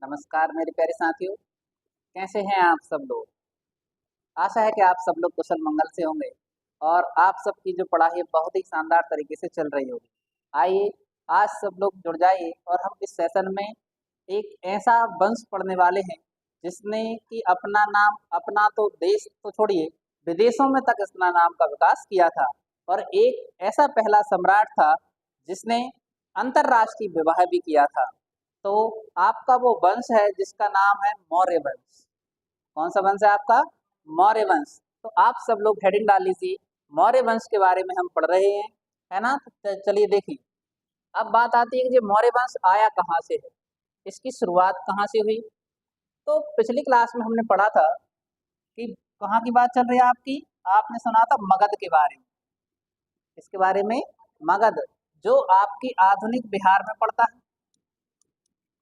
नमस्कार मेरे प्यारे साथियों। कैसे हैं आप सब लोग। आशा है कि आप सब लोग कुशल मंगल से होंगे और आप सबकी जो पढ़ाई है बहुत ही शानदार तरीके से चल रही होगी। आइए आज सब लोग जुड़ जाइए और हम इस सेशन में एक ऐसा वंश पढ़ने वाले हैं जिसने कि अपना नाम, अपना तो देश तो छोड़िए, विदेशों में तक अपना नाम का विकास किया था। और एक ऐसा पहला सम्राट था जिसने अंतरराष्ट्रीय विवाह भी किया था। तो आपका वो वंश है जिसका नाम है मौर्य वंश। कौन सा वंश है आपका? मौर्य वंश। तो आप सब लोग हेडिंग डाल लीजिए, मौर्य वंश के बारे में हम पढ़ रहे हैं, है ना। तो चलिए देखिए, अब बात आती है कि ये मौर्य वंश आया कहाँ से है, इसकी शुरुआत कहाँ से हुई। तो पिछली क्लास में हमने पढ़ा था कि कहाँ की बात चल रही है आपकी, आपने सुना था मगध के बारे में। इसके बारे में, मगध जो आपकी आधुनिक बिहार में पड़ता है।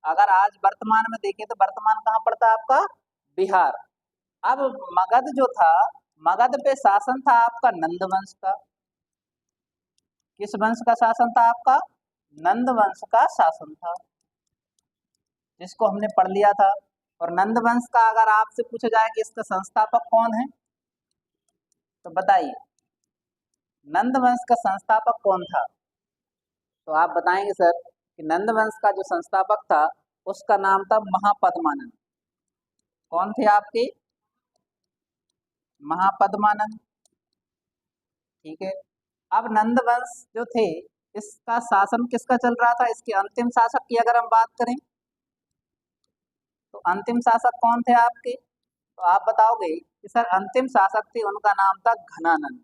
अगर आज वर्तमान में देखें तो वर्तमान कहाँ पड़ता है आपका? बिहार। अब मगध जो था, मगध पे शासन था आपका नंद वंश का। किस वंश का शासन था आपका? नंद वंश का शासन था, जिसको हमने पढ़ लिया था। और नंद वंश का अगर आपसे पूछा जाए कि इसका संस्थापक कौन है, तो बताइए नंद वंश का संस्थापक कौन था। तो आप बताएंगे सर कि नंद वंश का जो संस्थापक था उसका नाम था महापद्मानंद। कौन थे आपके? महापद्मानंद। ठीक है। अब नंद वंश जो थे, इसका शासन किसका चल रहा था, इसके अंतिम शासक की अगर हम बात करें तो अंतिम शासक कौन थे आपके? तो आप बताओगे कि सर अंतिम शासक थे, उनका नाम था घनानंद।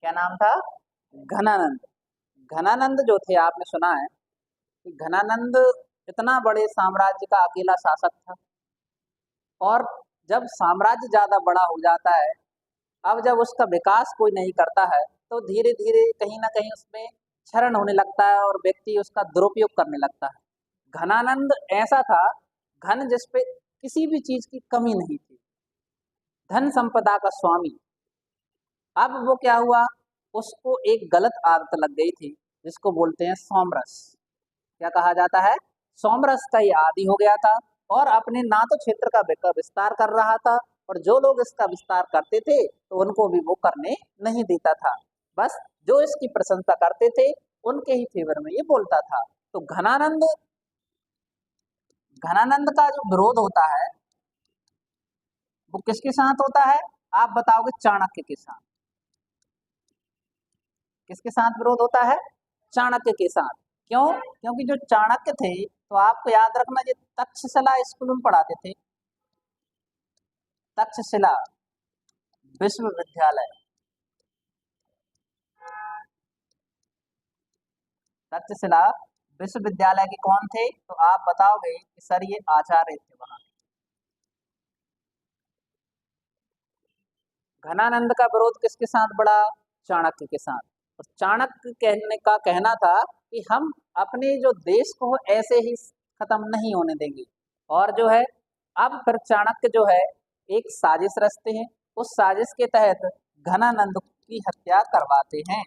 क्या नाम था? घनानंद। घनानंद जो थे, आपने सुना है कि घनानंद इतना बड़े साम्राज्य का अकेला शासक था। और जब साम्राज्य ज्यादा बड़ा हो जाता है, अब जब उसका विकास कोई नहीं करता है, तो धीरे धीरे कहीं ना कहीं उसमें क्षरण होने लगता है और व्यक्ति उसका दुरुपयोग करने लगता है। घनानंद ऐसा था, घन जिसपे किसी भी चीज की कमी नहीं थी, धन संपदा का स्वामी। अब वो क्या हुआ, उसको एक गलत आदत लग गई थी जिसको बोलते हैं सोमरस। क्या कहा जाता है? सोमरस का ये आदी हो गया था और अपने ना तो क्षेत्र का विस्तार कर रहा था, और जो लोग इसका विस्तार करते थे तो उनको भी वो करने नहीं देता था। बस जो इसकी प्रशंसा करते थे उनके ही फेवर में ये बोलता था। तो घनानंद, घनानंद का जो विरोध होता है वो किसके साथ होता है? आप बताओगे चाणक्य के साथ। किसके साथ विरोध होता है? चाणक्य के साथ। क्यों? क्योंकि जो चाणक्य थे, तो आपको याद रखना, ये तक्षशिला स्कूल में पढ़ाते थे। तक्षशिला विश्वविद्यालय। तक्षशिला विश्वविद्यालय के कौन थे? तो आप बताओगे कि सर ये आचार्य थे वहां। घनानंद का विरोध किसके साथ बढ़ा? चाणक्य के साथ। और चाणक्य कहने का कहना था कि हम अपने जो देश को ऐसे ही खत्म नहीं होने देंगे। और जो है, अब फिर चाणक्य जो है एक साजिश रचते हैं। उस साजिश के तहत घनानंद की हत्या करवाते हैं।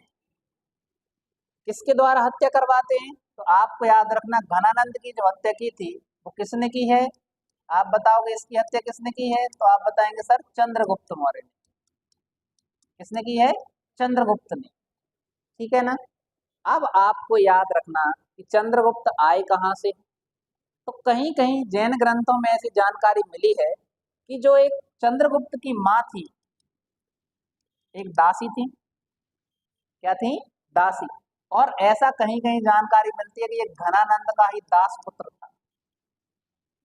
किसके द्वारा हत्या करवाते हैं? तो आपको याद रखना, घनानंद की जो हत्या की थी वो किसने की है? आप बताओगे इसकी हत्या किसने की है? तो आप बताएंगे सर चंद्रगुप्त मौर्य ने। किसने की है? चंद्रगुप्त ने। ठीक है ना। अब आपको याद रखना कि चंद्रगुप्त आए कहाँ से। तो कहीं कहीं जैन ग्रंथों में ऐसी जानकारी मिली है कि जो एक चंद्रगुप्त की माँ थी, एक दासी थी। क्या थी? दासी। और ऐसा कहीं कहीं जानकारी मिलती है कि ये घनानंद का ही दास पुत्र था।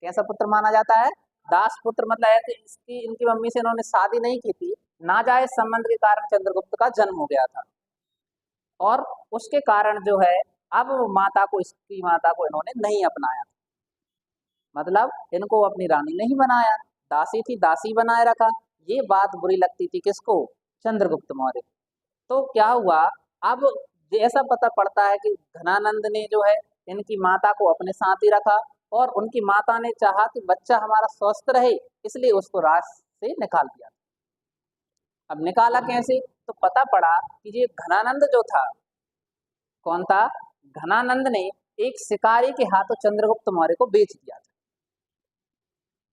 कैसा पुत्र माना जाता है? दास पुत्र। मतलब है कि इसकी, इनकी मम्मी से इन्होंने शादी नहीं की थी, नाजायज संबंध के कारण चंद्रगुप्त का जन्म हो गया था। और उसके कारण जो है, अब वो माता को, इसकी माता को इन्होंने नहीं अपनाया। मतलब इनको अपनी रानी नहीं बनाया, दासी थी, दासी बनाए रखा। ये बात बुरी लगती थी किसको? चंद्रगुप्त मौर्य। तो क्या हुआ, अब ऐसा पता पड़ता है कि घनानंद ने जो है इनकी माता को अपने साथ ही रखा, और उनकी माता ने चाहा कि बच्चा हमारा स्वस्थ रहे, इसलिए उसको राज से निकाल दिया। अब निकाला कैसे? तो पता पड़ा कि ये घनानंद जो था, कौन था? घनानंद ने एक शिकारी के हाथों चंद्रगुप्त मौर्य को बेच दिया था।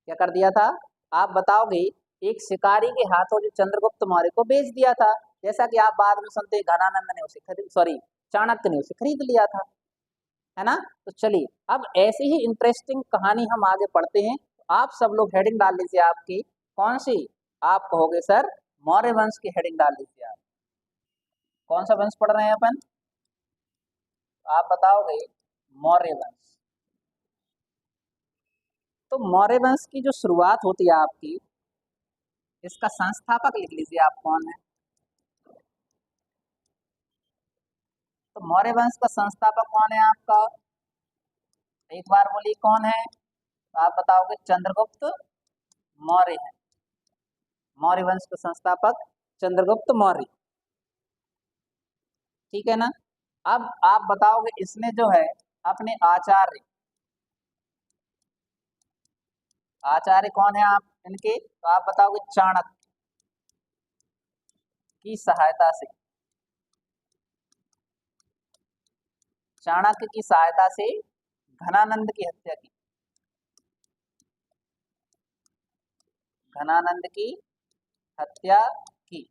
क्या कर दिया था आप बताओगे? एक शिकारी के हाथों जो चंद्रगुप्त मौर्य को बेच दिया था, जैसा कि आप बाद में सुनते हैं घनानंद ने उसे खरीद सॉरी चाणक्य ने उसे खरीद लिया था, है ना। तो चलिए अब ऐसी ही इंटरेस्टिंग कहानी हम आगे पढ़ते हैं। आप सब लोग हेडिंग डाल लीजिए आपकी कौन सी, आप कहोगे सर मौर्य वंश की हेडिंग डाल लीजिए। आप कौन सा वंश पढ़ रहे हैं अपन? आप बताओगे मौर्य वंश। तो मौर्य वंश की जो शुरुआत होती है आपकी, इसका संस्थापक लिख लीजिए आप कौन है। तो मौर्य वंश का संस्थापक कौन है आपका? एक बार बोलिए कौन है? तो आप बताओगे चंद्रगुप्त मौर्य है। मौर्य वंश का संस्थापक चंद्रगुप्त मौर्य, ठीक है ना। अब आप बताओगे इसने जो है अपने आचार्य, आचार्य कौन है आप इनके? तो आप बताओगे चाणक्य की सहायता से, चाणक्य की सहायता से घनानंद की हत्या की, घनानंद की हत्या की।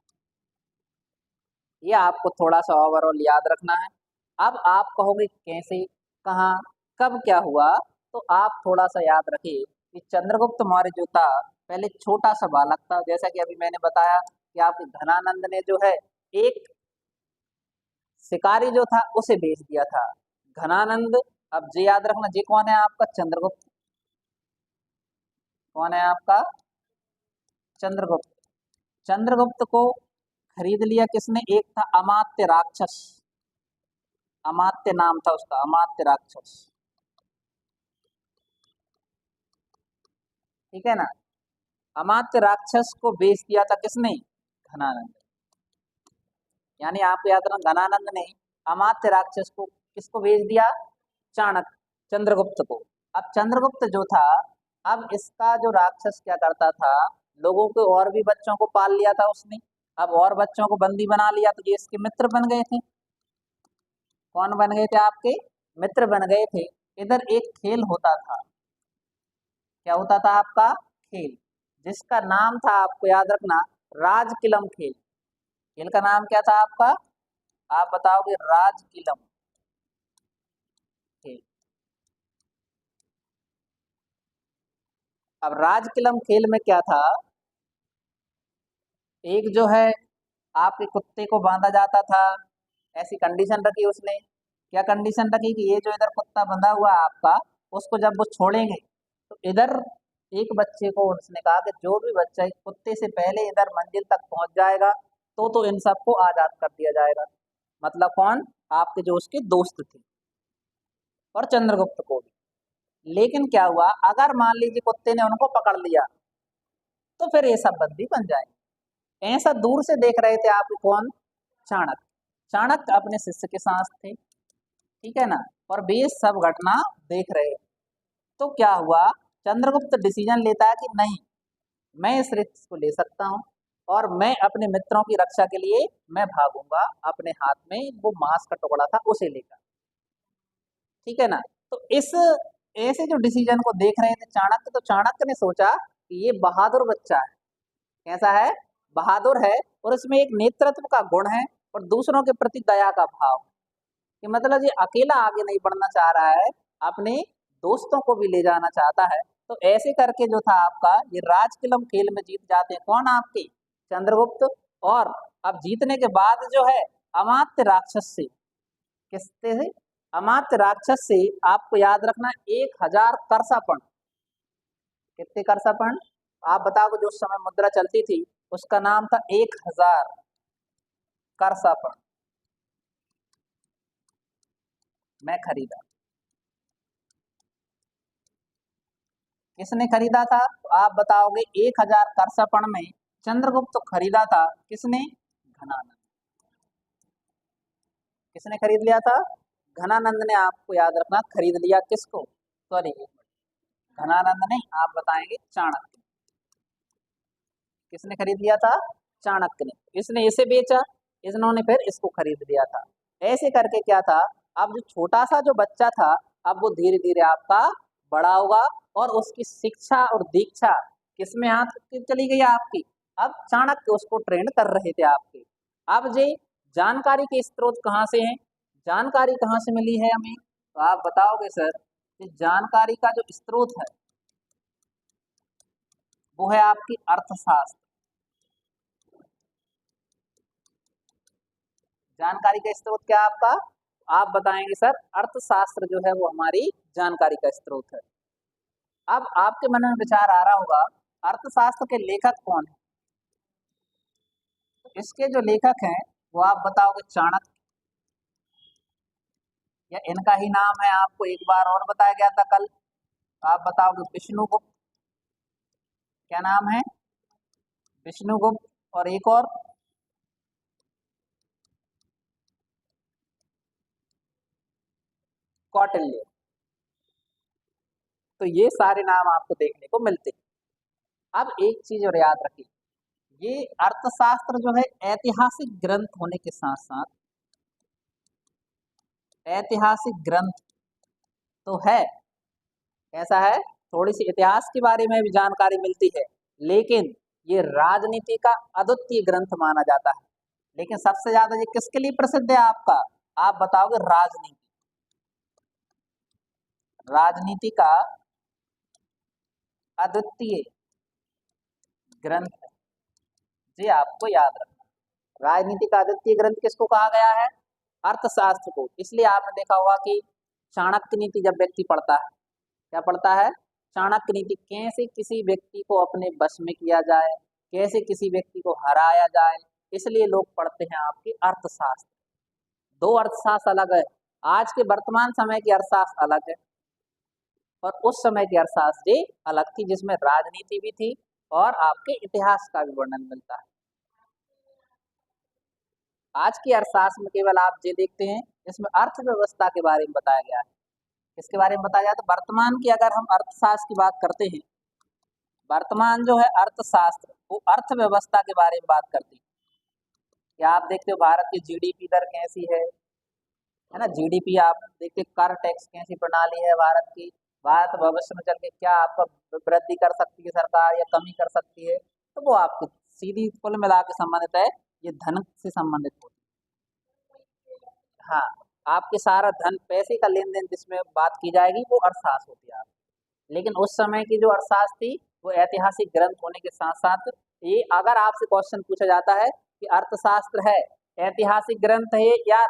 ये आपको थोड़ा सा ओवरऑल याद रखना है। अब आप कहोगे कैसे, कहाँ, कब क्या हुआ? तो आप थोड़ा सा याद रखिए कि चंद्रगुप्त मौर्य जो था पहले छोटा सा बालक था, जैसा कि अभी मैंने बताया कि आपके घनानंद ने जो है एक शिकारी जो था उसे बेच दिया था। घनानंद, अब जी याद रखना, जी कौन है आपका? चंद्रगुप्त। कौन है आपका? चंद्रगुप्त। चंद्रगुप्त को खरीद लिया किसने? एक था अमात्य राक्षस, अमात्य नाम था उसका, अमात्य राक्षस, ठीक है ना। अमात्य राक्षस को बेच दिया था किसने? घनानंद। यानी आपको याद रखना घनानंद ने अमात्य राक्षस को किसको बेच दिया? चाणक्य, चंद्रगुप्त को। अब चंद्रगुप्त जो था, अब इसका जो राक्षस क्या करता था, लोगों के और भी बच्चों को पाल लिया था उसने। अब और बच्चों को बंदी बना लिया तो ये इसके मित्र बन गए थे। कौन बन गए थे आपके? मित्र बन गए थे। इधर एक खेल होता था, क्या होता था आपका? खेल, जिसका नाम था आपको याद रखना राजकिलम खेल। खेल का नाम क्या था आपका? आप बताओगे राजकिलम खेल। अब राजकिलम खेल में क्या था, एक जो है आपके कुत्ते को बांधा जाता था, ऐसी कंडीशन रखी उसने। क्या कंडीशन रखी कि ये जो इधर कुत्ता बंधा हुआ है आपका, उसको जब वो छोड़ेंगे तो इधर एक बच्चे को उसने कहा कि जो भी बच्चा इस कुत्ते से पहले इधर मंजिल तक पहुंच जाएगा तो इन सबको आजाद कर दिया जाएगा। मतलब कौन? आपके जो उसके दोस्त थे, और चंद्रगुप्त को भी। लेकिन क्या हुआ, अगर मान लीजिए कुत्ते ने उनको पकड़ लिया तो फिर ये सब बंदी बन जाएंगे। ऐसा दूर से देख रहे थे आप कौन? चाणक्य। चाणक्य अपने शिष्य के साथ थे, ठीक है ना, और वे सब घटना देख रहे। तो क्या हुआ, चंद्रगुप्त डिसीजन लेता है कि नहीं, मैं इस रिस्क को ले सकता हूँ और मैं अपने मित्रों की रक्षा के लिए मैं भागूंगा। अपने हाथ में वो मांस का टुकड़ा था उसे लेकर, ठीक है ना। तो इस ऐसे जो डिसीजन को देख रहे थे चाणक्य, तो चाणक्य ने सोचा कि ये बहादुर बच्चा है। कैसा है? बहादुर है, और इसमें एक नेतृत्व का गुण है और दूसरों के प्रति दया का भाव, कि मतलब ये अकेला आगे नहीं बढ़ना चाह रहा है, अपने दोस्तों को भी ले जाना चाहता है। तो ऐसे करके जो था आपका ये राजकिलम खेल में जीत जाते हैं कौन? आपके चंद्रगुप्त। और अब जीतने के बाद जो है अमात्य राक्षस से, किससे से? अमात्य राक्षस से आपको याद रखना 1000 करसापण। कितने करसापण? आप बताओ, जो उस समय मुद्रा चलती थी उसका नाम था 1000 करसापण, मैं खरीदा। किसने खरीदा था? तो आप बताओगे 1000 करसपण में चंद्रगुप्त को खरीदा था किसने? घनानंद। किसने खरीद लिया था? घनानंद ने, आपको याद रखना, खरीद लिया किसको? सॉरी, घनानंद ने, आप बताएंगे चाणक्य। किसने खरीद लिया था? चाणक्य ने। इसने इसे बेचा, इन्होंने फिर इसको खरीद लिया था। ऐसे करके क्या था, अब जो छोटा सा जो बच्चा था अब वो धीरे धीरे आपका बड़ा होगा और उसकी शिक्षा और दीक्षा किसमें हाथ की चली गई आपकी। अब चाणक्य उसको ट्रेन कर रहे थे आपके। अब जी जानकारी के स्रोत कहाँ से हैं, जानकारी कहाँ से मिली है हमें, तो आप बताओगे सर कि जानकारी का जो स्रोत है वो है आपकी अर्थशास्त्र। जानकारी का स्रोत क्या है आपका, आप बताएंगे सर अर्थशास्त्र जो है वो हमारी जानकारी का स्रोत है। अब आपके मन में विचार आ रहा होगा अर्थशास्त्र के लेखक कौन है, तो इसके जो लेखक हैं वो आप बताओगे चाणक्य, या इनका ही नाम है आपको एक बार और बताया गया था कल, तो आप बताओगे विष्णुगुप्त। क्या नाम है, विष्णुगुप्त, और एक और कौटिल्य। तो ये सारे नाम आपको देखने को मिलते हैं। अब एक चीज और याद रखिए, ये अर्थशास्त्र जो है ऐतिहासिक ग्रंथ होने के साथ साथ, ऐतिहासिक ग्रंथ तो है, ऐसा है थोड़ी सी इतिहास के बारे में भी जानकारी मिलती है, लेकिन ये राजनीति का अद्वितीय ग्रंथ माना जाता है। लेकिन सबसे ज्यादा ये किसके लिए प्रसिद्ध है आपका, आप बताओगे राजनीति, राजनीति का अद्वितीय ग्रंथ है, जी आपको याद रखना। राजनीति का अद्वितीय ग्रंथ किसको कहा गया है, अर्थशास्त्र को। इसलिए आपने देखा होगा कि चाणक्य नीति जब व्यक्ति पढ़ता है, क्या पढ़ता है, चाणक्य नीति, कैसे किसी व्यक्ति को अपने वश में किया जाए, कैसे किसी व्यक्ति को हराया जाए, इसलिए लोग पढ़ते हैं आपकी अर्थशास्त्र। दो अर्थशास्त्र अलग है, आज के वर्तमान समय की अर्थशास्त्र अलग है और उस समय की अर्थशास्त्र जी अलग थी, जिसमें राजनीति भी थी और आपके इतिहास का भी वर्णन मिलता है। आज की अर्थशास्त्र में केवल आप ये देखते हैं इसमें अर्थव्यवस्था के बारे में बताया गया है। इसके बारे में बताया जाए तो वर्तमान की अगर हम अर्थशास्त्र की बात करते हैं, वर्तमान जो है अर्थशास्त्र वो अर्थव्यवस्था के बारे में बात करती है। क्या आप देखते हो भारत की जीडीपी दर कैसी है ना, जीडीपी आप देखते कर टैक्स कैसी प्रणाली है भारत की, भारत भविष्य में चल के क्या आपका वृद्धि कर सकती है सरकार या कमी कर सकती है, तो वो आपकी सीधी कुल मिला के संबंधित है, ये धन से संबंधित होती है। हाँ, आपके सारा धन पैसे का लेन देन जिसमें बात की जाएगी वो अर्थशास्त्र होती है आपकी। लेकिन उस समय की जो अर्थशास्त्र थी वो ऐतिहासिक ग्रंथ होने के साथ साथ, ये अगर आपसे क्वेश्चन पूछा जाता है कि अर्थशास्त्र है ऐतिहासिक ग्रंथ है या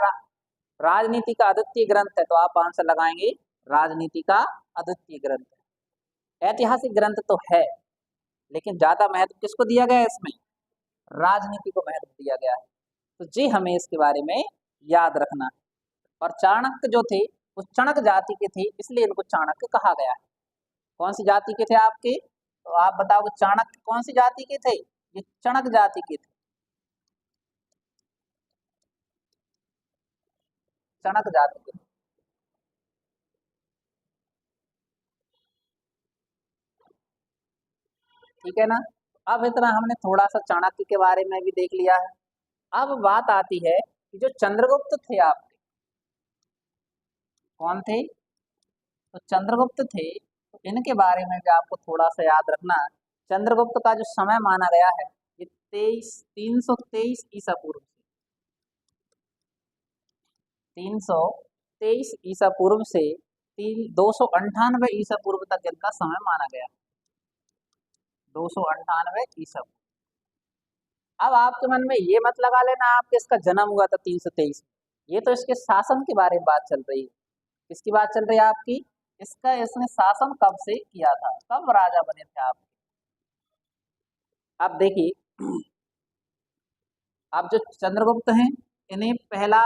राजनीति का अद्वितीय ग्रंथ है, तो आप आंसर लगाएंगे राजनीति का अद्वितीय ग्रंथ है। ऐतिहासिक ग्रंथ तो है लेकिन ज्यादा महत्व किसको दिया गया है इसमें, राजनीति को महत्व दिया गया है। तो जी हमें इसके बारे में याद रखना है। और चाणक्य जो थे वो चणक जाति के थे, इसलिए इनको चाणक्य कहा गया है। कौन सी जाति के थे आपके, तो आप बताओगे चाणक्य कौन सी जाति के थे, ये चणक जाति के थे, चणक जाति के। ठीक है ना, अब इतना हमने थोड़ा सा चाणक्य के बारे में भी देख लिया है। अब बात आती है कि जो चंद्रगुप्त थे आपके, कौन थे, तो चंद्रगुप्त थे, तो इनके बारे में भी आपको थोड़ा सा याद रखना है। चंद्रगुप्त का जो समय माना गया है ये 323 ईसा पूर्व से, 323 ईसा पूर्व से 298 ईसा पूर्व तक इनका समय माना गया, 298 ईसा पूर्व। अब आपके मन में ये मत लगा लेना आपके इसका जन्म हुआ था 323, ये तो इसके शासन के बारे में बात चल रही है। किसकी बात चल रही है आपकी, इसका इसने शासन कब से किया था, कब राजा बने थे आप। अब देखिए, अब जो चंद्रगुप्त हैं इन्हें पहला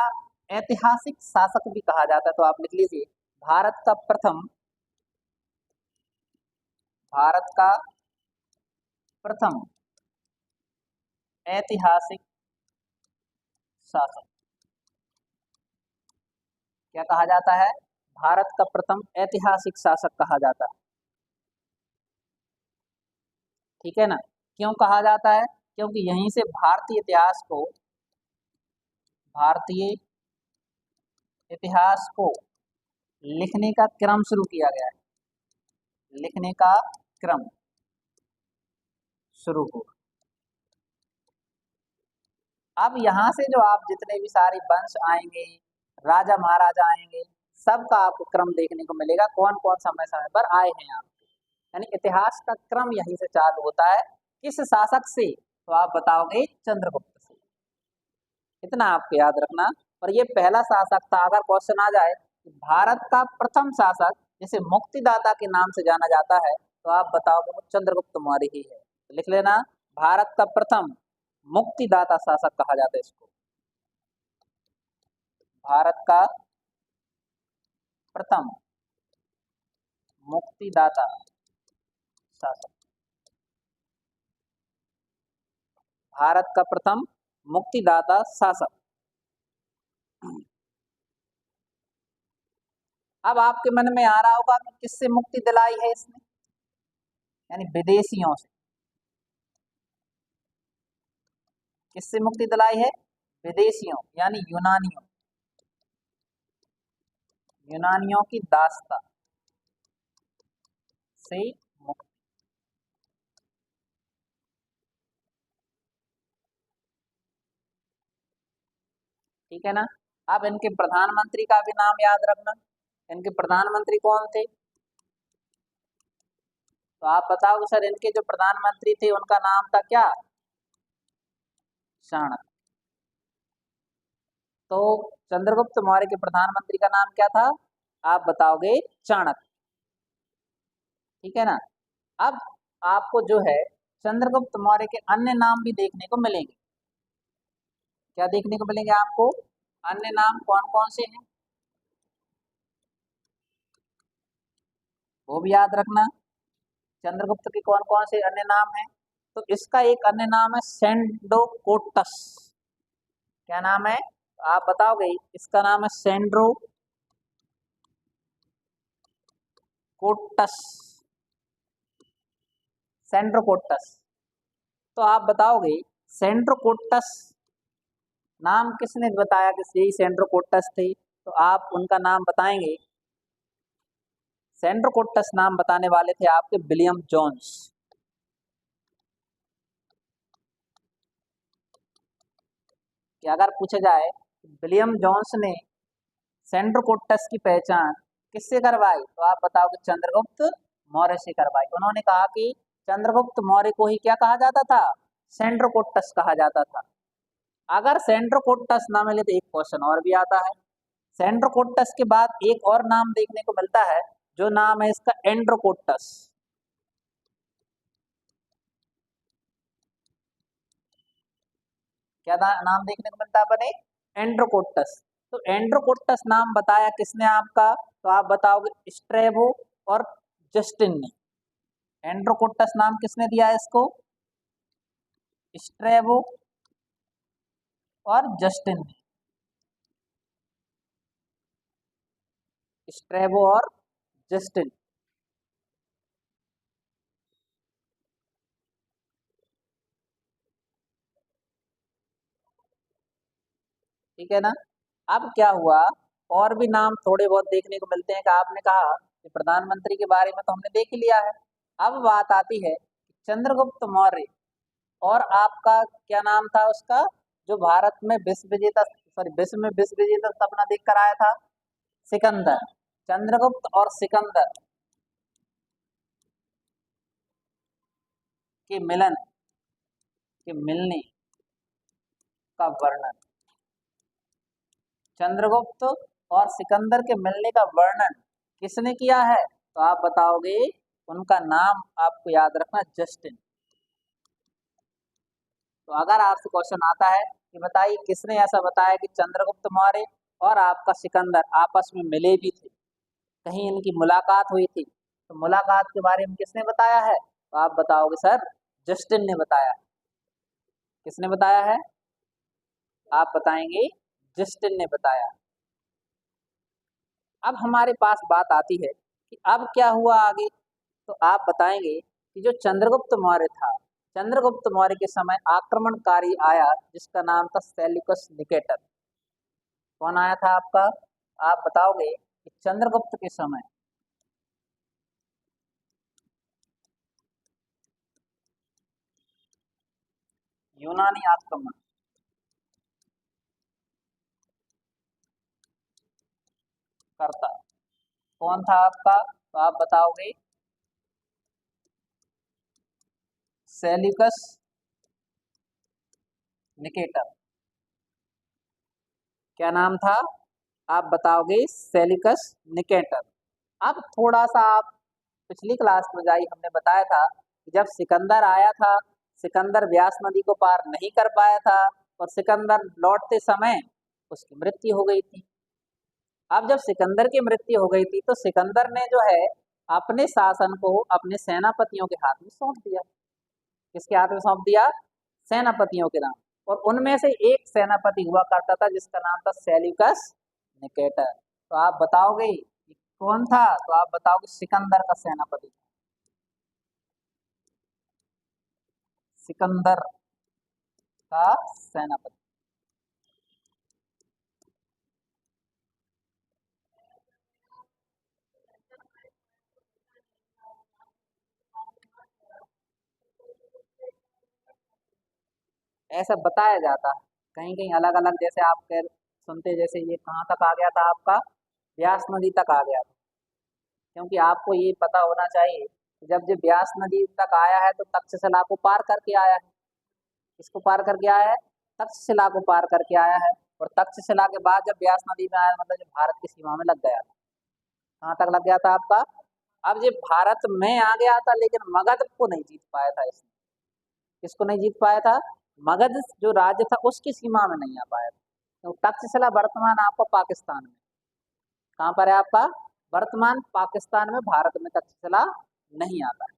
ऐतिहासिक शासक भी कहा जाता है, तो आप लिख लीजिए भारत का प्रथम, भारत का प्रथम ऐतिहासिक शासक क्या कहा जाता है, भारत का प्रथम ऐतिहासिक शासक कहा जाता है। ठीक है ना, क्यों कहा जाता है, क्योंकि यहीं से भारतीय इतिहास को, भारतीय इतिहास को लिखने का क्रम शुरू किया गया है, लिखने का क्रम शुरू हुआ। अब यहाँ से जो आप जितने भी सारे वंश आएंगे, राजा महाराजा आएंगे, सबका आपको क्रम देखने को मिलेगा, कौन कौन समय समय पर आए हैं आप। यानी इतिहास का क्रम यहीं से चालू होता है। किस शासक से? तो आप बताओगे चंद्रगुप्त से। इतना आपको याद रखना। और ये पहला शासक था। अगर क्वेश्चन आ जाए भारत का प्रथम शासक जिसे मुक्तिदाता के नाम से जाना जाता है, तो आप बताओगे वो चंद्रगुप्त मौर्य ही है। तो लिख लेना, भारत का प्रथम मुक्तिदाता शासक कहा जाता है इसको। भारत का प्रथम मुक्तिदाता शासक, भारत का प्रथम मुक्तिदाता शासक। अब आपके मन में आ रहा होगा कि किससे मुक्ति दिलाई है इसने? यानी विदेशियों से। किससे मुक्ति दिलाई है? विदेशियों यानी यूनानियों, यूनानियों की दासता से मुक्ति। ठीक है ना। अब इनके प्रधानमंत्री का भी नाम याद रखना। इनके प्रधानमंत्री कौन थे? तो आप बताओगे सर इनके जो प्रधानमंत्री थे उनका नाम था क्या? चाणक्य। तो चंद्रगुप्त मौर्य के प्रधानमंत्री का नाम क्या था? आप बताओगे चाणक्य। ठीक है ना। अब आपको जो है चंद्रगुप्त मौर्य के अन्य नाम भी देखने को मिलेंगे। क्या देखने को मिलेंगे आपको? अन्य नाम कौन कौन से हैं वो भी याद रखना। चंद्रगुप्त के कौन कौन से अन्य नाम हैं? तो इसका एक अन्य नाम है सेंडोकोटस। क्या नाम है? आप बताओगे। इसका नाम है सेंड्रोकोटस, सेंड्रोकोटस। तो आप बताओगे सेंड्रोकोटस नाम किसने बताया कि यही सेंड्रोकोटस थे? तो आप उनका नाम बताएंगे। सेंड्रोकोटस नाम बताने वाले थे आपके विलियम जोन्स। कि अगर पूछा जाए विलियम जोन्स ने सेंड्रोकोटस की पहचान किससे करवाई, तो आप बताओगे चंद्रगुप्त मौर्य से करवाई। उन्होंने कहा कि चंद्रगुप्त मौर्य को ही क्या कहा जाता था? सेंड्रोकोटस कहा जाता था। अगर सेंड्रोकोटस ना मिले तो एक क्वेश्चन और भी आता है। सेंड्रोकोटस के बाद एक और नाम देखने को मिलता है, जो नाम है इसका एंड्रोकोटस। क्या नाम देखने को मिलता है अपने? एंड्रोकोटस। तो एंड्रोकोटस नाम बताया किसने आपका? तो आप बताओगे स्ट्रेबो और जस्टिन ने। एंड्रोकोटस नाम किसने दिया है इसको? स्ट्रेबो और जस्टिन ने। स्ट्रेबो और जस्टिन। ठीक है ना। अब क्या हुआ, और भी नाम थोड़े बहुत देखने को मिलते हैं कि आपने कहा कि प्रधानमंत्री के बारे में तो हमने देख ही लिया है। अब बात आती है चंद्रगुप्त मौर्य और आपका क्या नाम था उसका, जो भारत में विश्व विजेता, सॉरी विश्व में विश्व विजेता सपना देख कर आया था? सिकंदर। चंद्रगुप्त और सिकंदर के मिलन, के मिलने का वर्णन, चंद्रगुप्त और सिकंदर के मिलने का वर्णन किसने किया है? तो आप बताओगे उनका नाम आपको याद रखना, जस्टिन। तो अगर आपसे क्वेश्चन आता है कि बताइए किसने ऐसा बताया कि चंद्रगुप्त मौर्य और आपका सिकंदर आपस में मिले भी थे, कहीं इनकी मुलाकात हुई थी, तो मुलाकात के बारे में किसने बताया है? तो आप बताओगे सर जस्टिन ने बताया है। किसने बताया है? आप बताएंगे जस्टिन ने बताया। अब हमारे पास बात आती है कि अब क्या हुआ आगे। तो आप बताएंगे कि जो चंद्रगुप्त मौर्य था, चंद्रगुप्त मौर्य के समय आक्रमणकारी आया जिसका नाम था सेल्यूकस निकेटर। कौन आया था आपका? आप बताओगे कि चंद्रगुप्त के समय यूनानी आक्रमण करता कौन था आपका, तो आप बताओगे सेल्यूकस निकेटर। क्या नाम था, आप बताओगे सेल्यूकस निकेटर। अब थोड़ा सा आप पिछली क्लास में जाइए, हमने बताया था कि जब सिकंदर आया था, सिकंदर व्यास नदी को पार नहीं कर पाया था और सिकंदर लौटते समय उसकी मृत्यु हो गई थी। अब जब सिकंदर की मृत्यु हो गई थी तो सिकंदर ने जो है अपने शासन को अपने सेनापतियों के हाथ में सौंप दिया। किसके हाथ में सौंप दिया, सेनापतियों के नाम। और उनमें से एक सेनापति हुआ करता था जिसका नाम था सेल्यूकस निकेटर। तो आप बताओगे कि कौन था, तो आप बताओगे सिकंदर का सेनापति, सिकंदर का सेनापति। ऐसा बताया जाता है, कहीं कहीं अलग अलग, जैसे आप कह सुनते, जैसे ये कहाँ तक आ गया था आपका, व्यास नदी तक आ गया था। क्योंकि आपको ये पता होना चाहिए कि जब ये ब्यास नदी तक आया है तो तक्षशिला को पार करके आया है। किसको पार करके आया है, तक्षशिला को पार करके आया है। और तक्षशिला के बाद जब ब्यास नदी में आया, मतलब जो भारत की सीमा में लग गया था। कहाँ तक लग गया था आपका, अब ये भारत में आ गया था, लेकिन मगध को नहीं जीत पाया था इसने। किसको नहीं जीत पाया था, मगध जो राज्य था उसकी सीमा में नहीं आ पाया था। तो तक्षशिला वर्तमान आपको पाकिस्तान में, कहाँ पर है आपका, वर्तमान पाकिस्तान में, भारत में तक्षशिला नहीं आता है।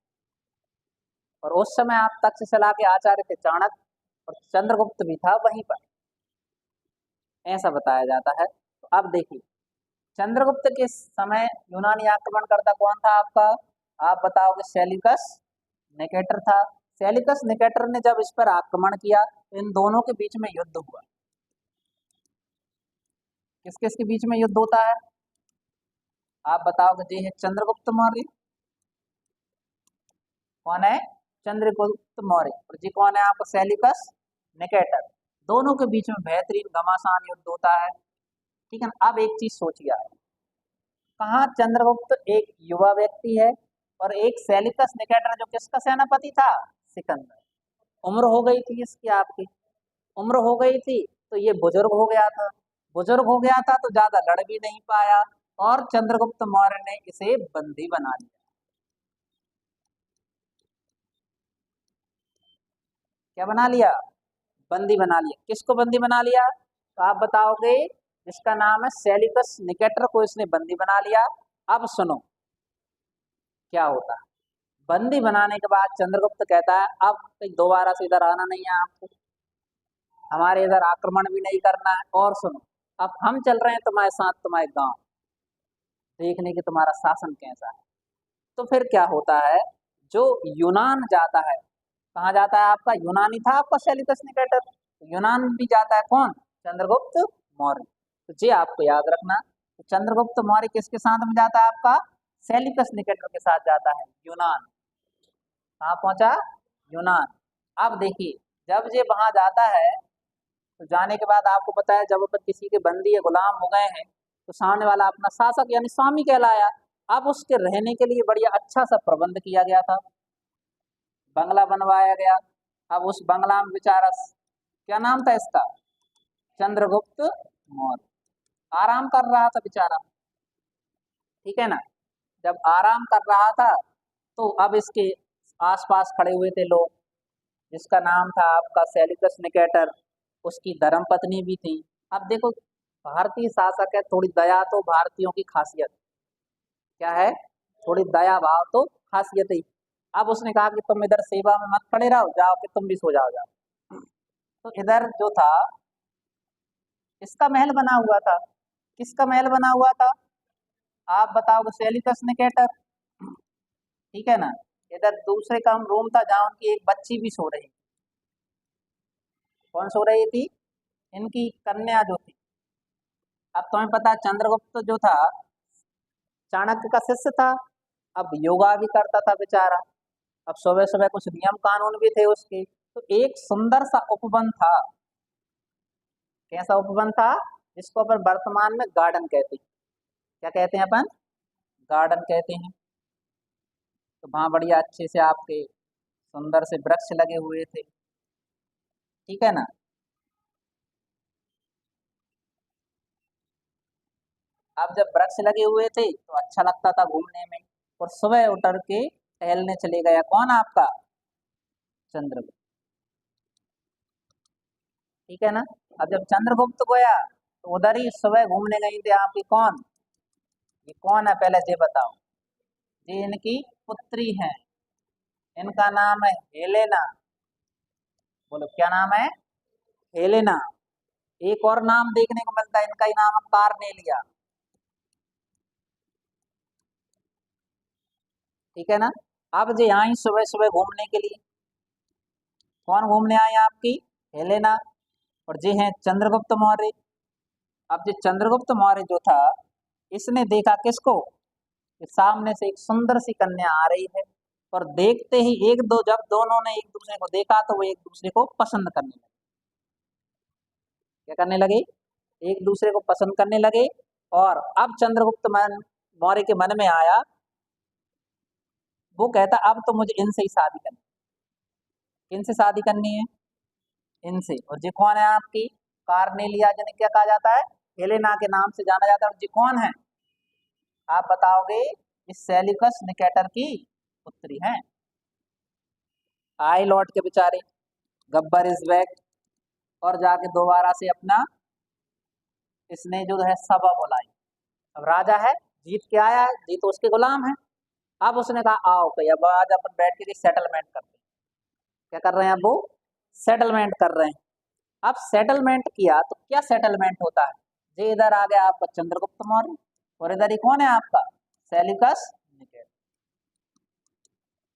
और उस समय आप तक्षशिला के आचार्य थे चाणक्य, और चंद्रगुप्त भी था वहीं पर, ऐसा बताया जाता है। तो अब देखिए, चंद्रगुप्त के समय यूनानी आक्रमण करता कौन था आपका, आप बताओगे सेल्यूकस निकेटर था। सेल्यूकस निकेटर ने जब इस पर आक्रमण किया तो इन दोनों के बीच में युद्ध हुआ। किस किस के बीच में युद्ध होता है, आप बताओगे, जी है चंद्रगुप्त मौर्य, कौन है, चंद्रगुप्त मौर्य, और जी कौन है आपका, सेल्यूकस निकेटर। दोनों के बीच में बेहतरीन घमासान युद्ध होता है। ठीक है ना। अब एक चीज सोचिए आप, कहाँ चंद्रगुप्त एक युवा व्यक्ति है और एक सेल्यूकस निकेटर जो किसका सेनापति था, सिकंदर। उम्र हो गई थी इसकी, आपकी उम्र हो गई थी, तो ये बुजुर्ग हो गया था। बुजुर्ग हो गया था तो ज्यादा लड़ भी नहीं पाया, और चंद्रगुप्त मौर्य ने इसे बंदी बना लिया। क्या बना लिया, बंदी बना लिया। किसको बंदी बना लिया, तो आप बताओगे जिसका नाम है सेल्यूकस निकेटर को इसने बंदी बना लिया। अब सुनो क्या होता है, बंदी बनाने के बाद चंद्रगुप्त कहता है अब कहीं दोबारा से इधर आना नहीं है आपको, हमारे इधर आक्रमण भी नहीं करना है, और सुनो अब हम चल रहे हैं तुम्हारे साथ तुम्हारे गांव, देखने की तुम्हारा शासन कैसा है। तो फिर क्या होता है, जो यूनान जाता है, कहाँ जाता है आपका, यूनानी था आपका सेल्यूकस निकेटर, यूनान भी जाता है कौन, चंद्रगुप्त मौर्य। तो ये आपको याद रखना, तो चंद्रगुप्त मौर्य किसके साथ में जाता है आपका, सेल्यूकस निकेटर के साथ जाता है यूनान। कहाँ पहुंचा, यूनान। अब देखिए, जब ये वहां जाता है तो जाने के बाद आपको पता है जब अपन किसी के बंदी या गुलाम हो गए हैं तो सामने वाला अपना शासक यानी स्वामी कहलाया। अब उसके रहने के लिए बढ़िया अच्छा सा प्रबंध किया गया था, बंगला बनवाया गया। अब उस बंगला में बेचारा, क्या नाम था इसका, चंद्रगुप्त मौर्य, आराम कर रहा था बेचारा। ठीक है ना। जब आराम कर रहा था तो अब इसके आसपास खड़े हुए थे लोग, जिसका नाम था आपका सेल्यूकस निकेटर, उसकी धर्म पत्नी भी थी। अब देखो, भारतीय शासक है, थोड़ी दया तो भारतीयों की खासियत, क्या है, थोड़ी दया भाव तो खासियत ही। अब उसने कहा कि तुम इधर सेवा में मत खड़े रहो, जाओ कि तुम भी सो जाओ। तो इधर जो था, इसका महल बना हुआ था। किसका महल बना हुआ था, आप बताओगे सेल्यूकस निकेटर। ठीक है ना। इधर दूसरे का रूम था जहाँ उनकी एक बच्ची भी सो रही, कौन सो रही थी, इनकी कन्या जो थी। अब तुम्हें पता है चंद्रगुप्त जो था चाणक्य का शिष्य था। अब योगा भी करता था बेचारा। अब सुबह सुबह कुछ नियम कानून भी थे उसके। तो एक सुंदर सा उपवन था। कैसा उपवन था? जिसको अपन वर्तमान में गार्डन कहते हैं। क्या कहते हैं अपन? गार्डन कहते हैं। तो वहां बढ़िया अच्छे से आपके सुंदर से वृक्ष लगे हुए थे। ठीक है ना? अब जब वृक्ष लगे हुए थे तो अच्छा लगता था घूमने में। और सुबह उतर के टहलने चले गया कौन? आपका चंद्रगुप्त। ठीक है ना? अब जब चंद्रगुप्त गया तो उधर ही सुबह घूमने गई थी आपकी कौन? ये कौन है पहले ये बताओ। ये इनकी पुत्री है। इनका नाम है हेलेना। बोलो क्या नाम है? हेलेना। एक और नाम देखने को मिलता है, इनका ही नाम है कार्नेलिया। ठीक है ना? अब जो यहाँ सुबह सुबह घूमने के लिए कौन घूमने आए आपकी? हेलेना। और जे हैं चंद्रगुप्त मौर्य। अब जो चंद्रगुप्त मौर्य जो था, इसने देखा किसको? कि सामने से एक सुंदर सी कन्या आ रही है। और देखते ही एक दो जब दोनों ने एक दूसरे को देखा तो वो एक दूसरे को पसंद करने लगे। क्या करने लगे? एक दूसरे को पसंद करने लगे। और अब चंद्रगुप्त मौर्य के मन में आया, वो कहता अब तो मुझे इनसे ही शादी करनी। किनसे शादी करनी है? इनसे। और जी कौन है आपकी? कार्नेलिया, जिन्हें क्या कहा जाता है? हेलेना के नाम से जाना जाता है। और जी कौन है? आप बताओगे? इस सेल्यूकस निकेटर की पुत्री है। आए लौट के बेचारे, गब्बर इज बैक। और जाके दोबारा से अपना इसने जो है सभा बुलाई। अब राजा है, जीत के आया है, जीत तो उसके गुलाम है। अब उसने कहा आओ भाई, अब आज अपन बैठ के सेटलमेंट करते हैं। क्या कर रहे हैं? अब वो सेटलमेंट कर रहे हैं। अब सेटलमेंट किया तो क्या सेटलमेंट होता है? ये इधर आ गया आपका चंद्रगुप्त मौर्य। और इधर ही कौन है आपका? Seleucus Nicator.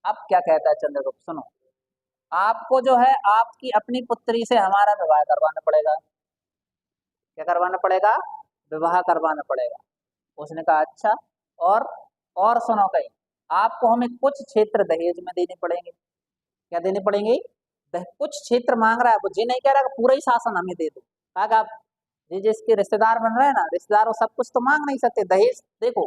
अब क्या कहता है चंद्रगुप्त? सुनो, आपको जो है आपकी अपनी पुत्री से हमारा विवाह करवाना पड़ेगा। क्या करवाना पड़ेगा? विवाह करवाना पड़ेगा। उसने कहा अच्छा। और और सुनो कहीं, आपको हमें कुछ क्षेत्र दहेज में देने पड़ेंगे। क्या देने पड़ेंगे? कुछ क्षेत्र मांग रहा है वो, ये नहीं कह रहा कि पूरा ही शासन हमें दे दो। कहा आप ये जिसके रिश्तेदार बन रहे हैं ना, रिश्तेदारों सब कुछ तो मांग नहीं सकते। दहेज देखो,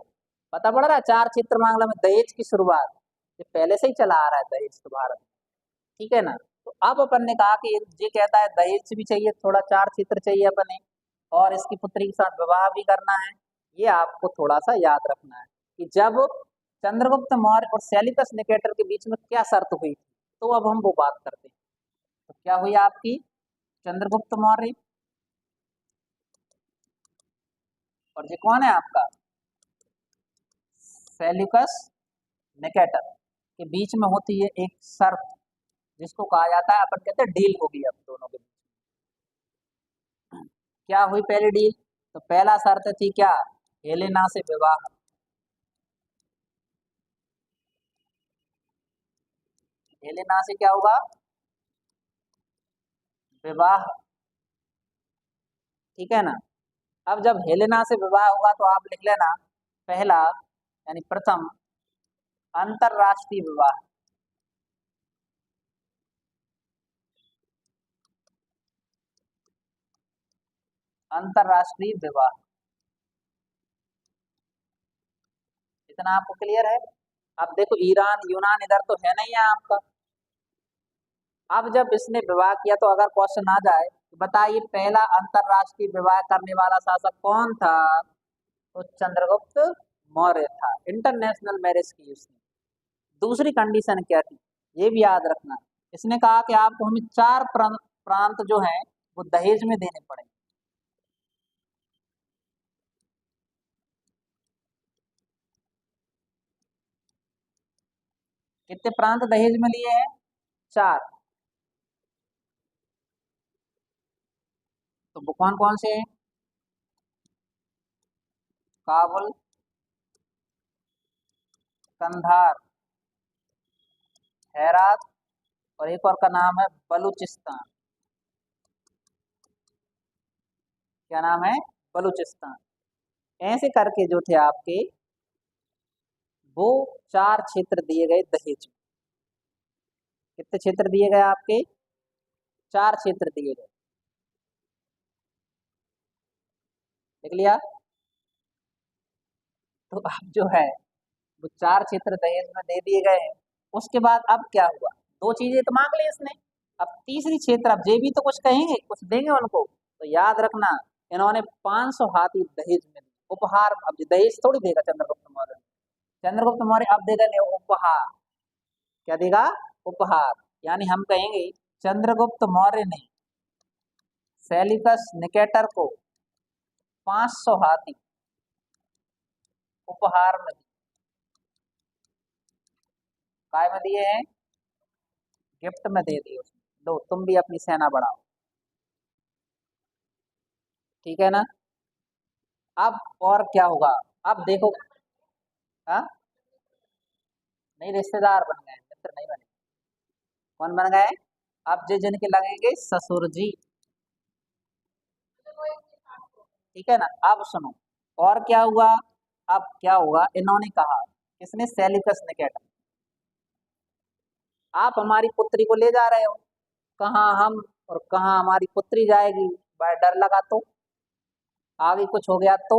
पता पड़ रहा है, 4 क्षेत्र मांग रहा में दहेज की शुरुआत ये पहले से ही चला आ रहा है दहेज तो भारत में। ठीक है ना? तो अब अपन ने कहा कि ये कहता है दहेज भी चाहिए, थोड़ा 4 क्षेत्र चाहिए अपने, और इसकी पुत्री के साथ विवाह भी करना है। ये आपको थोड़ा सा याद रखना है कि जब चंद्रगुप्त मौर्य और सेल्यूकस निकेटर के बीच में क्या शर्त हुई थी, तो अब हम वो बात करते हैं। तो क्या हुई आपकी? चंद्रगुप्त मौर्य और ये कौन है आपका? सेल्यूकस निकेटर के बीच में होती है एक शर्त, जिसको कहा जाता है, अपन कहते हैं डील होगी अब दोनों के बीच। क्या हुई पहली डील? तो पहला शर्त थी क्या? हेलेना से विवाह। हेलेना से क्या होगा? विवाह। ठीक है ना? अब जब हेलेना से विवाह होगा तो आप लिख लेना, पहला यानी प्रथम अंतरराष्ट्रीय विवाह। अंतरराष्ट्रीय विवाह। इतना आपको क्लियर है? अब देखो, ईरान यूनान इधर तो है नहीं है आपका। अब जब इसने विवाह किया तो अगर क्वेश्चन आ जाए तो बताइए पहला अंतरराष्ट्रीय विवाह करने वाला शासक कौन था? तो चंद्रगुप्त मौर्य था। इंटरनेशनल मैरिज की उसने। दूसरी कंडीशन क्या थी? ये भी याद रखना। इसने कहा कि आपको हमें 4 प्रांत जो हैं वो दहेज में देने पड़ेंगे। कितने प्रांत दहेज में लिए हैं? 4। तो वो कौन कौन से हैं? काबुल, कंधार, हेरात, और एक और का नाम है बलूचिस्तान। क्या नाम है? बलूचिस्तान। ऐसे करके जो थे आपके वो 4 क्षेत्र दिए गए दहेज में। कितने क्षेत्र दिए गए आपके? 4 क्षेत्र दिए गए। देख लिया? तो अब जो है वो 4 क्षेत्र दहेज में दे दिए गए हैं। उसके बाद अब क्या हुआ? 2 चीजें तो मांग ली इसने। अब तीसरी क्षेत्र, अब जे भी तो कुछ कहेंगे, कुछ देंगे उनको, तो याद रखना इन्होंने 500 हाथी दहेज में दिए, उपहार। अब ये दहेज थोड़ी देगा चंद्रगुप्त मौर्य। चंद्रगुप्त मौर्य अब देगा ले उपहार। क्या देगा? उपहार। यानी हम कहेंगे चंद्रगुप्त मौर्य ने सेल्यूकस निकेटर को 500 हाथी उपहार में दिए। काय में दिए हैं? गिफ्ट में दे दिए उसने। दो, तुम भी अपनी सेना बढ़ाओ। ठीक है ना? अब और क्या होगा? अब देखो। हाँ, नहीं, रिश्तेदार बन गए, मित्र नहीं बने। कौन बन गए? अब जे जिनके लगेंगे ससुर जी। ठीक है ना? अब सुनो और क्या हुआ। अब क्या हुआ, इन्होंने कहा, किसने? सेल्यूकस निकेटर, आप हमारी पुत्री को ले जा रहे हो, कहाँ हम और कहाँ हमारी पुत्री जाएगी, बड़ा डर लगा, तो आगे कुछ हो गया तो।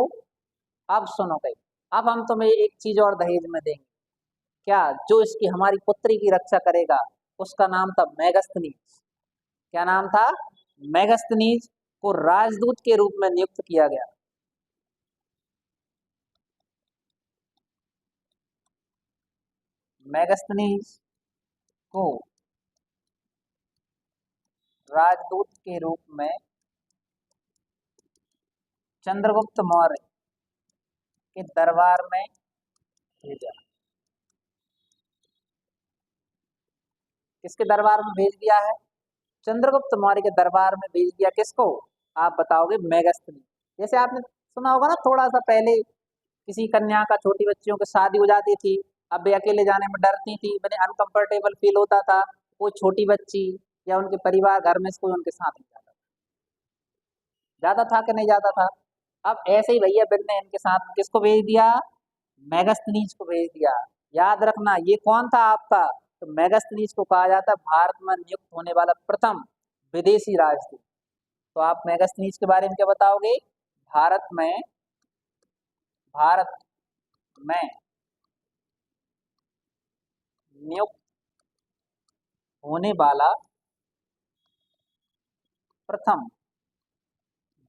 अब सुनो भाई, अब हम तुम्हें एक चीज और दहेज में देंगे। क्या? जो इसकी हमारी पुत्री की रक्षा करेगा। उसका नाम था मेगस्थनीज। क्या नाम था? मेगस्थनीज को राजदूत के रूप में नियुक्त किया गया। मेगस्थनीज को राजदूत के रूप में चंद्रगुप्त मौर्य के दरबार में भेजा। किसके दरबार में भेज दिया है? चंद्रगुप्त मौर्य के दरबार में भेज दिया। किसको? आप बताओगे? मेगस्थनी। जैसे आपने सुना होगा ना, थोड़ा सा पहले किसी कन्या का, छोटी बच्चियों की शादी हो जाती थी, अब वे अकेले जाने में डरती थी, मैंने अनकंफर्टेबल फील होता था। कोई छोटी बच्ची या उनके परिवार घर में से कोई उनके साथ नहीं जाता। जाता था कि नहीं जाता था? अब ऐसे ही भैया बिल ने इनके साथ किसको भेज दिया? मेगस्थनीज को भेज दिया। याद रखना ये कौन था आपका? तो मेगस्थनीज को कहा जाता है भारत में नियुक्त होने वाला प्रथम विदेशी राजदूत। तो आप मेगस्थनीज के बारे में क्या बताओगे? भारत में, भारत में नियुक्त होने वाला प्रथम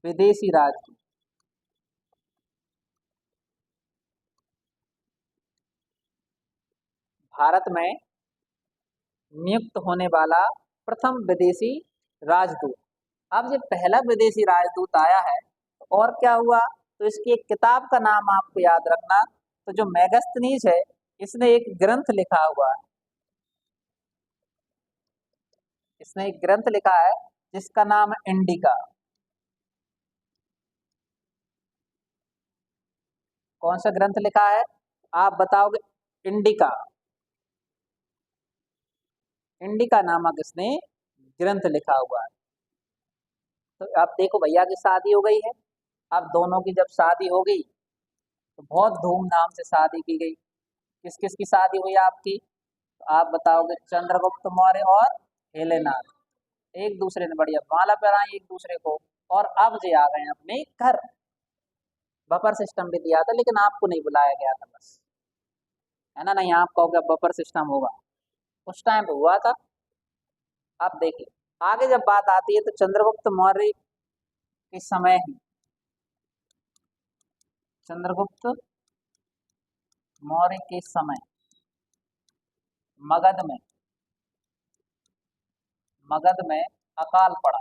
विदेशी राजदूत। भारत में नियुक्त होने वाला प्रथम विदेशी राजदूत। अब जब पहला विदेशी राजदूत आया है तो और क्या हुआ? तो इसकी एक किताब का नाम आपको याद रखना। तो जो मेगस्थनीज है, इसने एक ग्रंथ लिखा हुआ है। इसने एक ग्रंथ लिखा है जिसका नाम है इंडिका। कौन सा ग्रंथ लिखा है? आप बताओगे? इंडिका। इंडिका नामक इसने ग्रंथ लिखा हुआ है। तो आप देखो, भैया की शादी हो गई है। अब दोनों की जब शादी हो गई तो बहुत धूमधाम से शादी की गई। किस किस की शादी हुई आपकी? तो आप बताओगे? चंद्रगुप्त मौर्य और हेलेना। एक दूसरे ने बढ़िया माला पहनाई एक दूसरे को। और अब जे आ गए अपने घर। बफर सिस्टम भी दिया था लेकिन आपको नहीं बुलाया गया था, बस। है ना? नहीं, आप कहोगे बफर सिस्टम होगा, उस टाइम पे हुआ था। आप देखिए, आगे जब बात आती है तो चंद्रगुप्त मौर्य के समय ही, चंद्रगुप्त मौर्य के समय मगध में, मगध में अकाल पड़ा।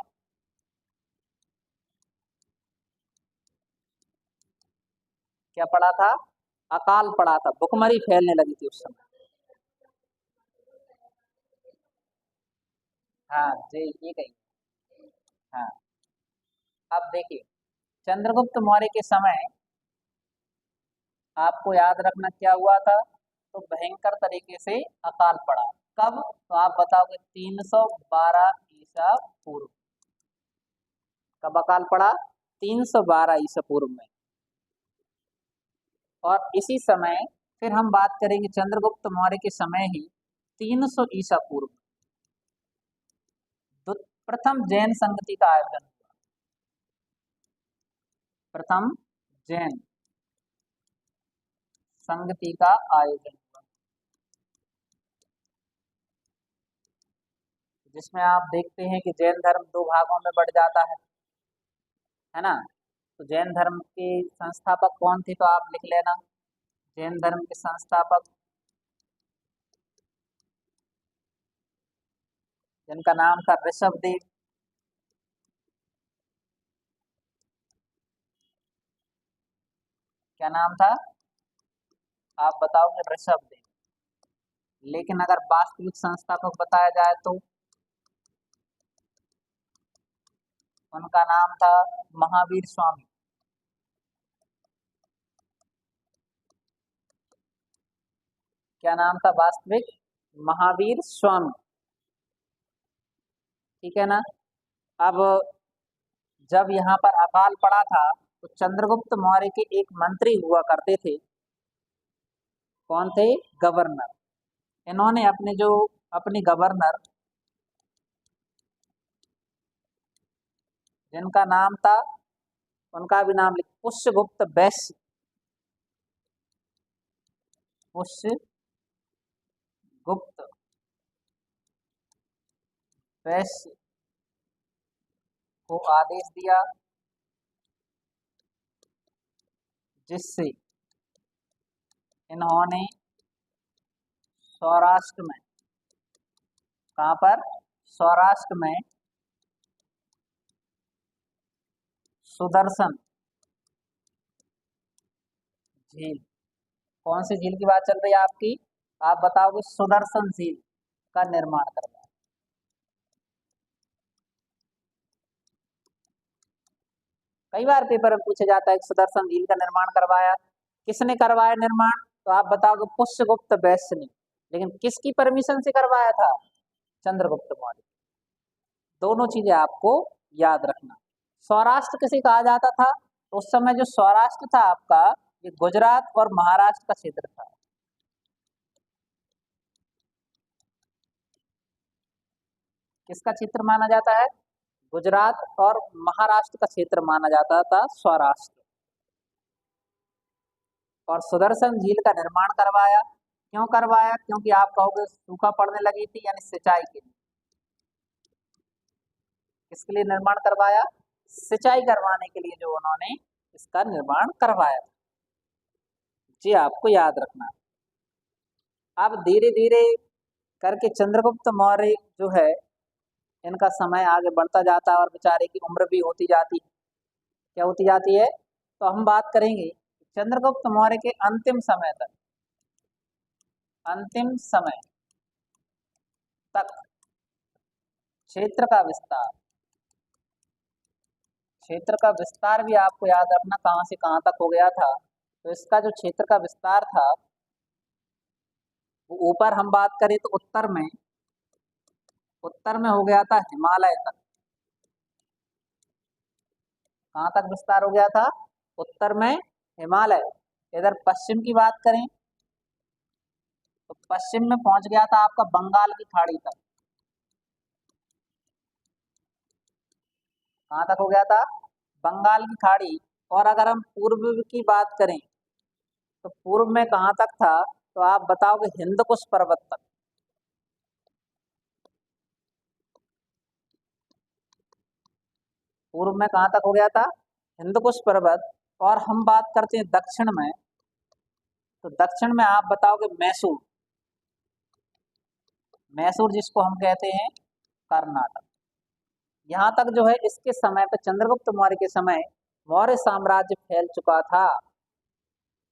क्या पड़ा था? अकाल पड़ा था, भुखमरी फैलने लगी थी उस समय। हाँ जी, ये कही। हाँ, अब देखिए, चंद्रगुप्त मौर्य के समय आपको याद रखना क्या हुआ था। तो भयंकर तरीके से अकाल पड़ा। कब? तो आप बताओगे? 312 ईसा पूर्व। कब अकाल पड़ा? 312 ईसा पूर्व में। और इसी समय फिर हम बात करेंगे चंद्रगुप्त मौर्य के समय ही 300 ईसा पूर्व प्रथम जैन संगति का आयोजन हुआ। प्रथम जैन संगति का आयोजन हुआ, जिसमें आप देखते हैं कि जैन धर्म दो भागों में बढ़ जाता है ना। तो जैन धर्म के संस्थापक कौन थे, तो आप लिख लेना। जैन धर्म के संस्थापक जिनका नाम था ऋषभदेव। क्या नाम था, आप बताओगे? ऋषभदेव। लेकिन अगर वास्तविक संस्थापक बताया जाए तो उनका नाम था महावीर स्वामी। क्या नाम था वास्तविक? महावीर स्वामी। ठीक है ना। अब जब यहाँ पर अकाल पड़ा था तो चंद्रगुप्त मौर्य के एक मंत्री हुआ करते थे। कौन थे? गवर्नर। इन्होंने अपने गवर्नर, जिनका नाम था, उनका भी नाम लिख, पुष्यगुप्त वैश्य। पुष्यगुप्त वैश्य को आदेश दिया, जिससे इन्होंने सौराष्ट्र में, कहाँ पर? सौराष्ट्र में सुदर्शन झील। कौन सी झील की बात चल रही है आपकी? आप बताओगे। सुदर्शन झील का निर्माण करवाया। कई बार पेपर में पूछा जाता है कि सुदर्शन झील का निर्माण करवाया, किसने करवाया निर्माण? तो आप बताओगे पुष्यगुप्त वैश्य ने। लेकिन किसकी परमिशन से करवाया था? चंद्रगुप्त मौर्य। दोनों चीजें आपको याद रखना। सौराष्ट्र किसे कहा जाता था? तो उस समय जो सौराष्ट्र था आपका, ये गुजरात और महाराष्ट्र का क्षेत्र था। किसका क्षेत्र माना जाता है? गुजरात और महाराष्ट्र का क्षेत्र माना जाता था सौराष्ट्र। और सुदर्शन झील का निर्माण करवाया। क्यों करवाया? क्योंकि आप कहोगे सूखा पड़ने लगी थी, यानी सिंचाई के लिए। किसके लिए निर्माण करवाया? सिंचाई करवाने के लिए जो उन्होंने इसका निर्माण करवाया। जी आपको याद रखना। अब धीरे धीरे करके चंद्रगुप्त मौर्य जो है, इनका समय आगे बढ़ता जाता है और बेचारे की उम्र भी होती जाती है। क्या होती जाती है? तो हम बात करेंगे चंद्रगुप्त मौर्य के अंतिम समय तक क्षेत्र का विस्तार। क्षेत्र का विस्तार भी आपको याद रखना, कहाँ से कहाँ तक हो गया था। तो इसका जो क्षेत्र का विस्तार था, वो ऊपर हम बात करें तो उत्तर में हो गया था हिमालय तक। कहाँ तक विस्तार हो गया था? उत्तर में हिमालय। इधर पश्चिम की बात करें तो पश्चिम में पहुंच गया था आपका बंगाल की खाड़ी तक। कहाँ तक हो गया था? बंगाल की खाड़ी। और अगर हम पूर्व की बात करें तो पूर्व में कहाँ तक था? तो आप बताओगे हिंदकुश पर्वत तक। पूर्व में कहाँ तक हो गया था? हिंदकुश पर्वत। और हम बात करते हैं दक्षिण में, तो दक्षिण में आप बताओगे मैसूर। मैसूर जिसको हम कहते हैं कर्नाटक। यहाँ तक जो है इसके समय पे, चंद्रगुप्त मौर्य के समय, मौर्य साम्राज्य फैल चुका था।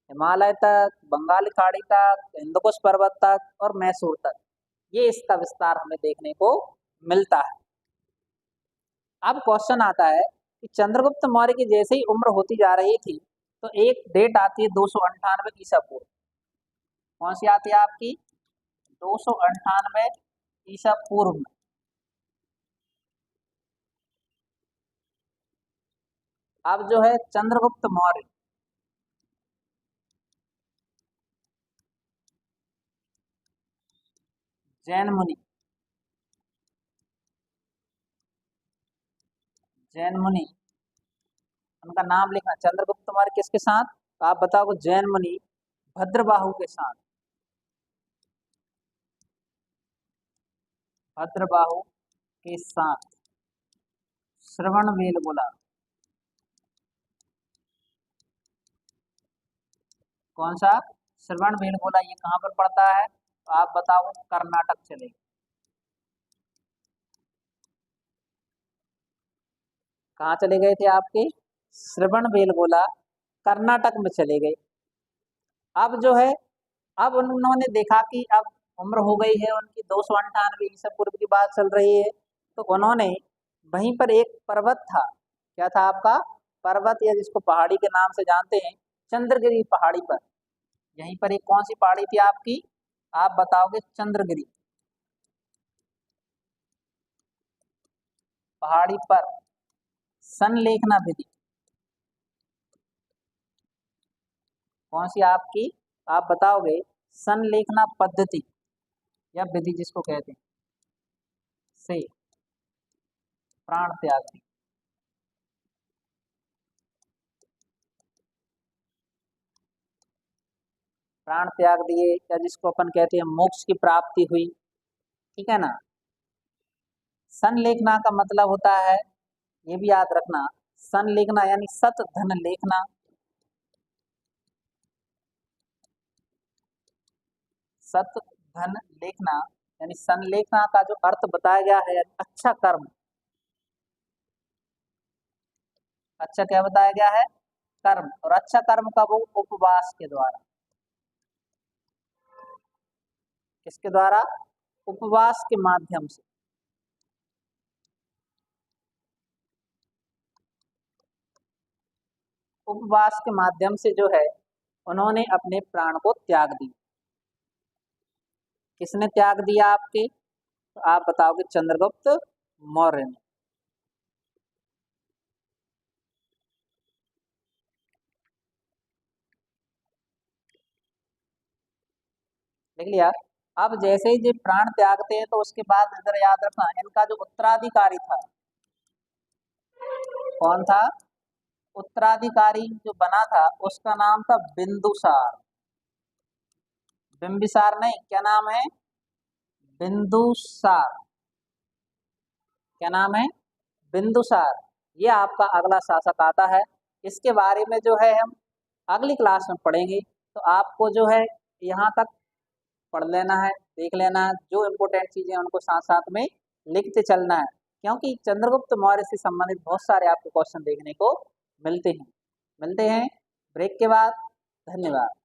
हिमालय तक, बंगाल की खाड़ी तक, हिंदकुश पर्वत तक और मैसूर तक। ये इसका विस्तार हमें देखने को मिलता है। अब क्वेश्चन आता है कि चंद्रगुप्त मौर्य की जैसे ही उम्र होती जा रही थी, तो एक डेट आती है 298 ईसा पूर्व। कौन सी आती है आपकी? 298 ईसा पूर्व में। अब जो है चंद्रगुप्त मौर्य जैन मुनि, जैन मुनि, उनका नाम लिखना। चंद्रगुप्त मौर्य किसके साथ? तो आप बताओ। जैन मुनि भद्रबाहु के साथ, भद्रबाहु के साथ श्रवण बेलगोला। कौन सा? श्रवण बेलगोला। ये कहाँ पर पड़ता है? तो आप बताओ। कर्नाटक चले गए। कहाँ चले गए थे आपके? श्रवण बेलगोला कर्नाटक में चले गए। अब जो है, अब उन्होंने देखा कि अब उम्र हो गई है उनकी, 298 ईसा पूर्व की बात चल रही है। तो उन्होंने वहीं पर एक पर्वत था, क्या था आपका? पर्वत, या जिसको पहाड़ी के नाम से जानते हैं, चंद्रगिरी पहाड़ी पर। यहीं पर एक कौन सी पहाड़ी थी आपकी? आप बताओगे। चंद्रगिरी पहाड़ी पर संलेखना विधि। कौन सी आपकी? आप बताओगे। संलेखना पद्धति या विधि जिसको कहते हैं, से प्राण त्याग दी। प्राण त्याग दिए, या जिसको अपन कहते हैं मोक्ष की प्राप्ति हुई। ठीक है ना? संलेखना का मतलब होता है, ये भी याद रखना, संलेखना यानी सत धन लेखना। सत धन लेखना यानी संलेखना का जो अर्थ बताया गया है, अच्छा कर्म। अच्छा क्या बताया गया है? कर्म। और अच्छा कर्म का वो उपवास के द्वारा। किसके द्वारा? उपवास के माध्यम से। उपवास के माध्यम से जो है, उन्होंने अपने प्राण को त्याग दिया। किसने त्याग दिया आपके? तो आप बताओगे। चंद्रगुप्त मौर्य ने। देख लिया? अब जैसे ही ये प्राण त्यागते हैं, तो उसके बाद इधर याद रखना, इनका जो उत्तराधिकारी था, कौन था? उत्तराधिकारी जो बना था, उसका नाम था बिंदुसार। बिंबिसार नहीं, क्या नाम है? बिंदुसार। क्या नाम है? बिंदुसार। ये आपका अगला शासक आता है। इसके बारे में जो है हम अगली क्लास में पढ़ेंगे। तो आपको जो है यहाँ तक पढ़ लेना है, देख लेना है, जो इम्पोर्टेंट चीजें हैं उनको साथ साथ में लिखते चलना है, क्योंकि चंद्रगुप्त मौर्य से संबंधित बहुत सारे आपको क्वेश्चन देखने को मिलते हैं। मिलते हैं ब्रेक के बाद। धन्यवाद।